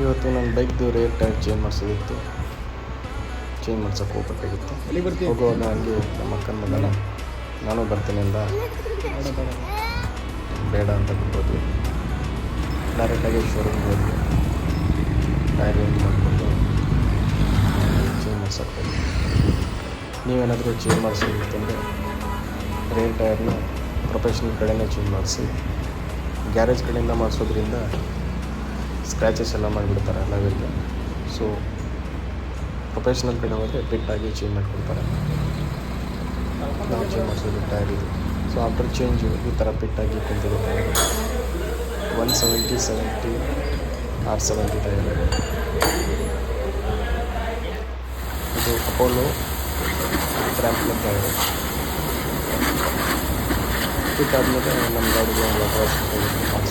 ಇವತ್ತು ನನ್ನ ಬೈಕ್ದು rare tyre change ಮಾಡಿಸೋದಿತ್ತು. Change ಮಾಡ್ಸೋಕ್ಕೆ ಹೋಗ್ಬೇಕಾಗಿತ್ತು. ಎಲ್ಲಿಗೆ ಬರ್ತೀವಿ? ಹೋಗುವಾಗ ಹಂಗೆ ನಮ್ಮ ಅಕ್ಕನ ಮಗನ ನಾನು ಬರ್ತೀನಿ ಅಂದ. ಬೇಡ ಅಂತ ಬಿಟ್ಬೋದ್ವಿ. ಡೈರೆಕ್ಟಾಗಿ ಶೋರೂಮ್ಗೆ ಹೋದ್ವಿ. ಟೈರ್ ಚೇಂಜ್ ಮಾಡಿಕೊಂಡು ಚೇಂಜ್ ಮಾಡ್ಸೋಕ್ಕೆ ಹೋದ್ವಿ. ನೀವೇನಾದರೂ ಚೇಂಜ್ ಮಾಡಿಸೋದಿತ್ತಂದರೆ ರೇರ್ ಟೈರ್ನ ಪ್ರೊಫೆಷ್ನಲ್ ಕಡೆಯೇ ಚೇಂಜ್ ಮಾಡಿಸಿ. ಗ್ಯಾರೇಜ್ ಕಡೆಯಿಂದ ಮಾಡಿಸೋದ್ರಿಂದ ಸ್ಕ್ರ್ಯಾಚಸ್ ಎಲ್ಲ ಮಾಡಿಬಿಡ್ತಾರೆ ಲೆವೆಲ್ಗೆ. ಸೊ ಪ್ರೊಫೆಷ್ನಲ್ ಕಡೆ ಹೋದರೆ ಫಿಟ್ಟಾಗಿ ಚೇಂಜ್ ಮಾಡಿಕೊಡ್ತಾರೆ. ನಾವು ಚೇಂಜ್ ಮಾಡಿಸೋದು ಟೈರ್ ಇದು. ಸೊ ಆಫ್ಟರ್ ಚೇಂಜು ಈ ಥರ ಫಿಟ್ಟಾಗಿ ಕುಂತಿದೆ. 170 R70 ಟೈರ್. ಇದು ಅಪೋಲೋ ಟ್ರ್ಯಾಂಪ್ಲನ್ ಟೈರು. ಫಿಟ್ ಆದಮೇಲೆ ನಮ್ಮ ಗಾಡಿಗೆ ಒಂದು ವಾಟರ್ ವಾಶ್